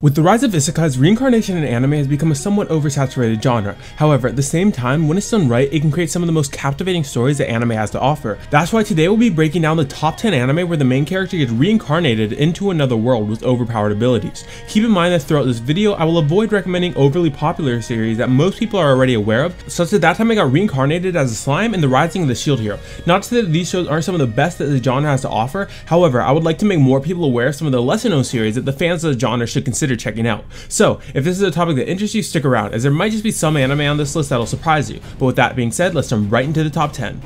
With the rise of isekais, reincarnation in anime has become a somewhat oversaturated genre. However, at the same time, when it's done right, it can create some of the most captivating stories that anime has to offer. That's why today we'll be breaking down the top 10 anime where the main character gets reincarnated into another world with overpowered abilities. Keep in mind that throughout this video, I will avoid recommending overly popular series that most people are already aware of, such as That Time I Got Reincarnated as a Slime and The Rising of the Shield Hero. Not to say that these shows aren't some of the best that the genre has to offer, however, I would like to make more people aware of some of the lesser known series that the fans of the genre should consider checking out. So, if this is a topic that interests you, stick around, as there might just be some anime on this list that'll surprise you. But with that being said, let's jump right into the top 10.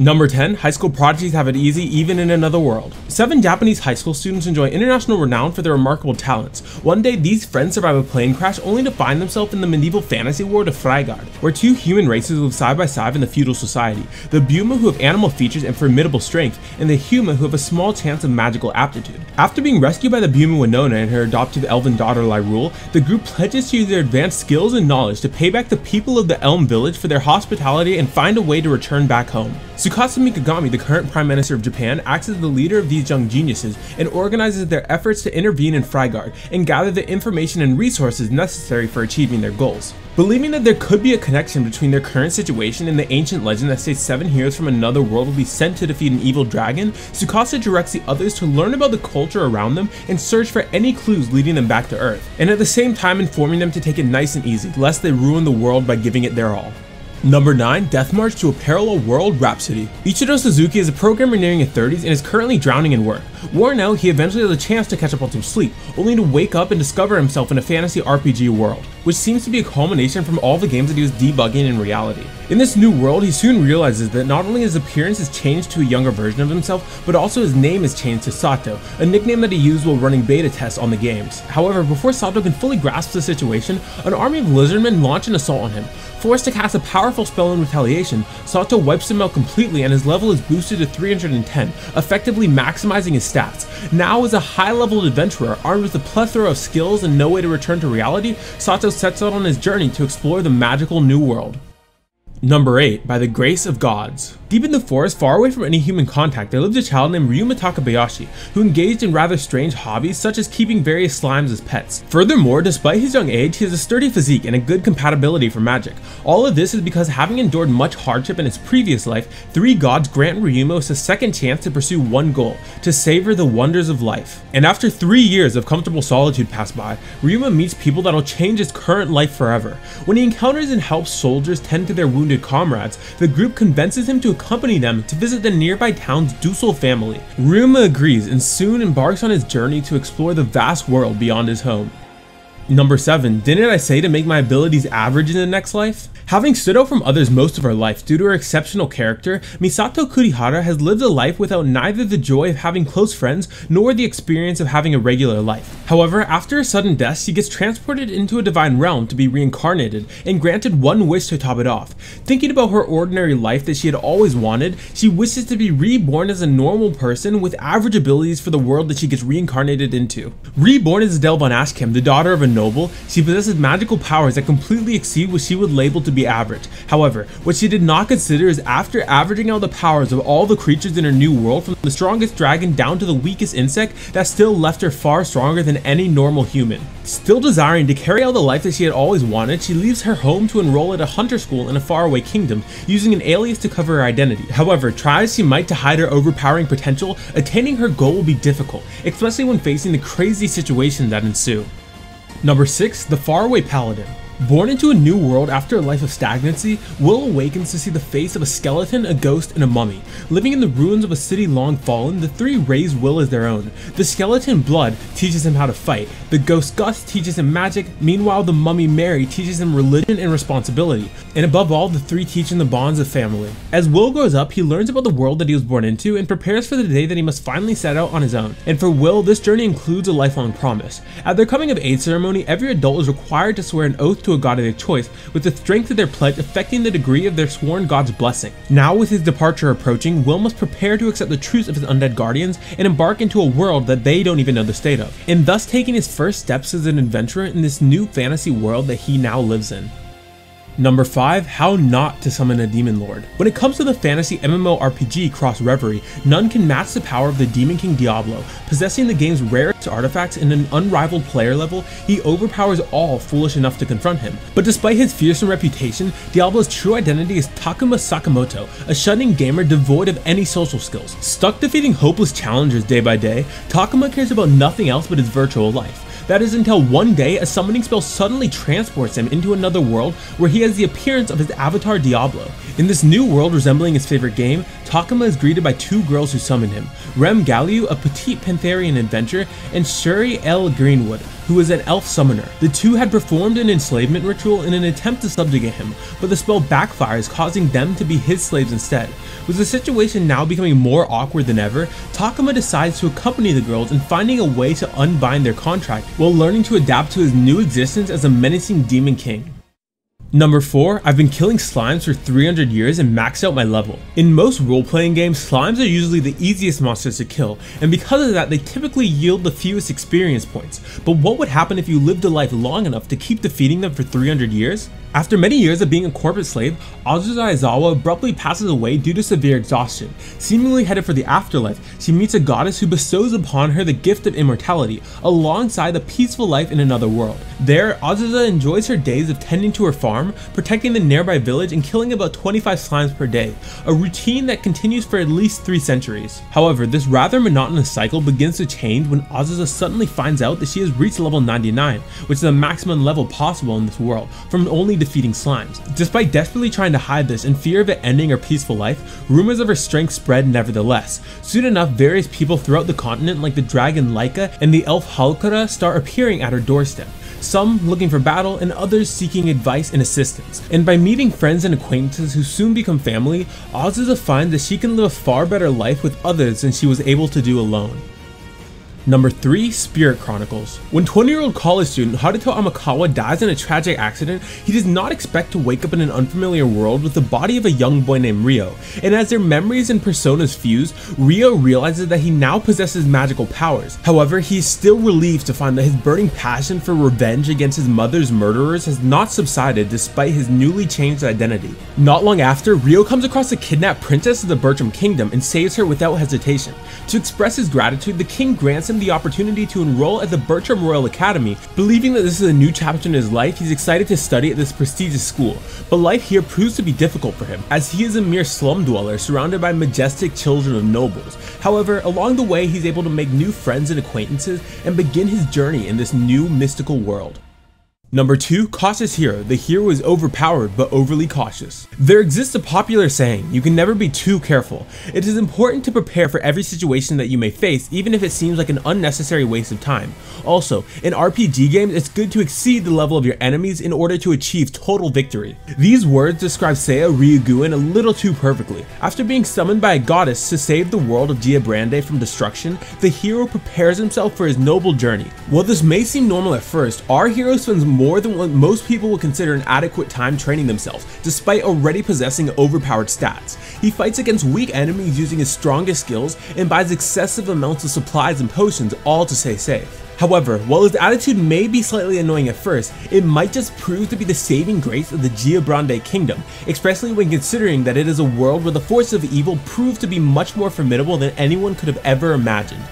Number 10, high school prodigies have it easy even in another world. 7 Japanese high school students enjoy international renown for their remarkable talents. One day, these friends survive a plane crash only to find themselves in the medieval fantasy world of Freigard, where 2 human races live side by side in the feudal society. The Byuma, who have animal features and formidable strength, and the Huma, who have a small chance of magical aptitude. After being rescued by the Byuma Winona and her adoptive elven daughter Lyrule, the group pledges to use their advanced skills and knowledge to pay back the people of the Elm Village for their hospitality and find a way to return back home. Tsukasa Mikagami, the current Prime Minister of Japan, acts as the leader of these young geniuses and organizes their efforts to intervene in Freigard and gather the information and resources necessary for achieving their goals. Believing that there could be a connection between their current situation and the ancient legend that states 7 heroes from another world will be sent to defeat an evil dragon, Tsukasa directs the others to learn about the culture around them and search for any clues leading them back to Earth, and at the same time informing them to take it nice and easy, lest they ruin the world by giving it their all. Number 9, Death March to a Parallel World Rhapsody. Ichiro Suzuki is a programmer nearing his 30s and is currently drowning in work. Worn out, he eventually has a chance to catch up on some sleep, only to wake up and discover himself in a fantasy RPG world, which seems to be a culmination from all the games that he was debugging in reality. In this new world, he soon realizes that not only his appearance has changed to a younger version of himself, but also his name has changed to Sato, a nickname that he used while running beta tests on the games. However, before Sato can fully grasp the situation, an army of lizardmen launch an assault on him. Forced to cast a powerful spell in retaliation, Sato wipes him out completely and his level is boosted to 310, effectively maximizing his stats. Now as a high-level adventurer, armed with a plethora of skills and no way to return to reality, Sato sets out on his journey to explore the magical new world. Number 8, By the Grace of Gods. Deep in the forest, far away from any human contact, there lived a child named Ryuma Takabayashi, who engaged in rather strange hobbies such as keeping various slimes as pets. Furthermore, despite his young age, he has a sturdy physique and a good compatibility for magic. All of this is because, having endured much hardship in his previous life, 3 gods grant Ryuma a second chance to pursue one goal, to savor the wonders of life. And after 3 years of comfortable solitude pass by, Ryuma meets people that'll change his current life forever. When he encounters and helps soldiers tend to their wounded comrades, the group convinces him to accompany them to visit the nearby town's Dusel family. Ryuma agrees and soon embarks on his journey to explore the vast world beyond his home. Number 7, Didn't I say to make my abilities average in the next life? Having stood out from others most of her life due to her exceptional character, Misato Kurihara has lived a life without neither the joy of having close friends nor the experience of having a regular life. However, after a sudden death, she gets transported into a divine realm to be reincarnated and granted one wish to top it off. Thinking about her ordinary life that she had always wanted, she wishes to be reborn as a normal person with average abilities for the world that she gets reincarnated into. Reborn as Adele von Ashkim, the daughter of a noble, she possesses magical powers that completely exceed what she would label to be average. However, what she did not consider is, after averaging out the powers of all the creatures in her new world, from the strongest dragon down to the weakest insect, that still left her far stronger than any normal human. Still desiring to carry out the life that she had always wanted, she leaves her home to enroll at a hunter school in a faraway kingdom, using an alias to cover her identity. However, try as she might to hide her overpowering potential, attaining her goal will be difficult, especially when facing the crazy situations that ensue. Number 6, The Faraway Paladin. Born into a new world after a life of stagnancy, Will awakens to see the face of a skeleton, a ghost, and a mummy. Living in the ruins of a city long fallen, the 3 raise Will as their own. The skeleton, Blood, teaches him how to fight. The ghost, Gus, teaches him magic. Meanwhile, the mummy, Mary, teaches him religion and responsibility. And above all, the 3 teach him the bonds of family. As Will grows up, he learns about the world that he was born into and prepares for the day that he must finally set out on his own. And for Will, this journey includes a lifelong promise. At their coming of age ceremony, every adult is required to swear an oath to a god of their choice, with the strength of their pledge affecting the degree of their sworn god's blessing. Now, with his departure approaching, Will must prepare to accept the truth of his undead guardians and embark into a world that they don't even know the state of, and thus taking his first steps as an adventurer in this new fantasy world that he now lives in. Number 5. How not to summon a Demon Lord. When it comes to the fantasy MMORPG Cross Reverie, none can match the power of the Demon King Diablo. Possessing the game's rarest artifacts in an unrivaled player level, he overpowers all foolish enough to confront him. But despite his fearsome reputation, Diablo's true identity is Takuma Sakamoto, a shunning gamer devoid of any social skills. Stuck defeating hopeless challengers day by day, Takuma cares about nothing else but his virtual life. That is until one day a summoning spell suddenly transports him into another world where he has the appearance of his avatar Diablo. In this new world resembling his favorite game, Takuma is greeted by two girls who summon him, Rem Galliu, a petite Pantherian adventurer, and Shuri L. Greenwood, who is an elf summoner. The two had performed an enslavement ritual in an attempt to subjugate him, but the spell backfires, causing them to be his slaves instead. With the situation now becoming more awkward than ever, Takuma decides to accompany the girls in finding a way to unbind their contract while learning to adapt to his new existence as a menacing demon king. Number 4. I've been killing slimes for 300 years and maxed out my level. In most role-playing games, slimes are usually the easiest monsters to kill, and because of that they typically yield the fewest experience points. But what would happen if you lived a life long enough to keep defeating them for 300 years? After many years of being a corporate slave, Azusa Aizawa abruptly passes away due to severe exhaustion. Seemingly headed for the afterlife, she meets a goddess who bestows upon her the gift of immortality, alongside a peaceful life in another world. There, Azusa enjoys her days of tending to her farm, protecting the nearby village, and killing about 25 slimes per day, a routine that continues for at least 3 centuries. However, this rather monotonous cycle begins to change when Azusa suddenly finds out that she has reached level 99, which is the maximum level possible in this world, from only defeating slimes. Despite desperately trying to hide this in fear of it ending her peaceful life, rumors of her strength spread nevertheless. Soon enough, various people throughout the continent like the dragon Laika and the elf Halkara start appearing at her doorstep. Some looking for battle and others seeking advice and assistance. And by meeting friends and acquaintances who soon become family, Azusa finds that she can live a far better life with others than she was able to do alone. Number 3. Spirit Chronicles. When 20-year-old college student Haruto Amakawa dies in a tragic accident, he does not expect to wake up in an unfamiliar world with the body of a young boy named Ryo, and as their memories and personas fuse, Ryo realizes that he now possesses magical powers. However, he is still relieved to find that his burning passion for revenge against his mother's murderers has not subsided despite his newly changed identity. Not long after, Ryo comes across a kidnapped princess of the Bertram Kingdom and saves her without hesitation. To express his gratitude, the king grants him the opportunity to enroll at the Bertram Royal Academy. Believing that this is a new chapter in his life, he's excited to study at this prestigious school, but life here proves to be difficult for him, as he is a mere slum dweller surrounded by majestic children of nobles. However, along the way he's able to make new friends and acquaintances and begin his journey in this new mystical world. Number 2. Cautious Hero. The hero is overpowered but overly cautious. There exists a popular saying, you can never be too careful. It is important to prepare for every situation that you may face, even if it seems like an unnecessary waste of time. Also, in RPG games, it's good to exceed the level of your enemies in order to achieve total victory. These words describe Seiya Ryuguin a little too perfectly. After being summoned by a goddess to save the world of Giabrande from destruction, the hero prepares himself for his noble journey. While this may seem normal at first, our hero spends more than what most people would consider an adequate time training themselves, despite already possessing overpowered stats. He fights against weak enemies using his strongest skills and buys excessive amounts of supplies and potions, all to stay safe. However, while his attitude may be slightly annoying at first, it might just prove to be the saving grace of the Giabrande Kingdom, especially when considering that it is a world where the forces of evil prove to be much more formidable than anyone could have ever imagined.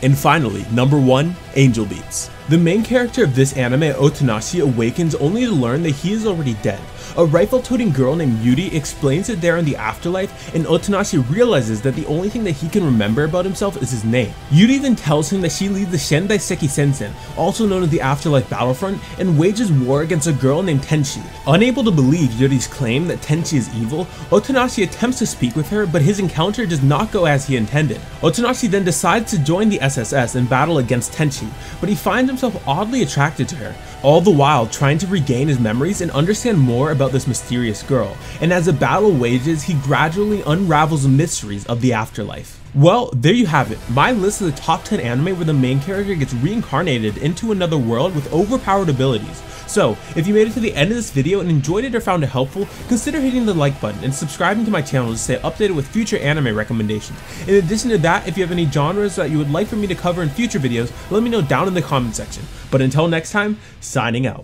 And finally, number 1. Angel Beats. The main character of this anime, Otonashi, awakens only to learn that he is already dead. A rifle-toting girl named Yuri explains it there in the afterlife, and Otonashi realizes that the only thing that he can remember about himself is his name. Yuri then tells him that she leads the Shendai Seki Sensen, also known as the Afterlife Battlefront, and wages war against a girl named Tenchi. Unable to believe Yuri's claim that Tenchi is evil, Otonashi attempts to speak with her, but his encounter does not go as he intended. Otonashi then decides to join the SSS and battle against Tenchi, but he finds himself oddly attracted to her, all the while trying to regain his memories and understand more about this mysterious girl, and as the battle wages, he gradually unravels the mysteries of the afterlife. Well, there you have it, my list of the top 10 anime where the main character gets reincarnated into another world with overpowered abilities. So, if you made it to the end of this video and enjoyed it or found it helpful, consider hitting the like button and subscribing to my channel to stay updated with future anime recommendations. In addition to that, if you have any genres that you would like for me to cover in future videos, let me know down in the comment section. But until next time, signing out.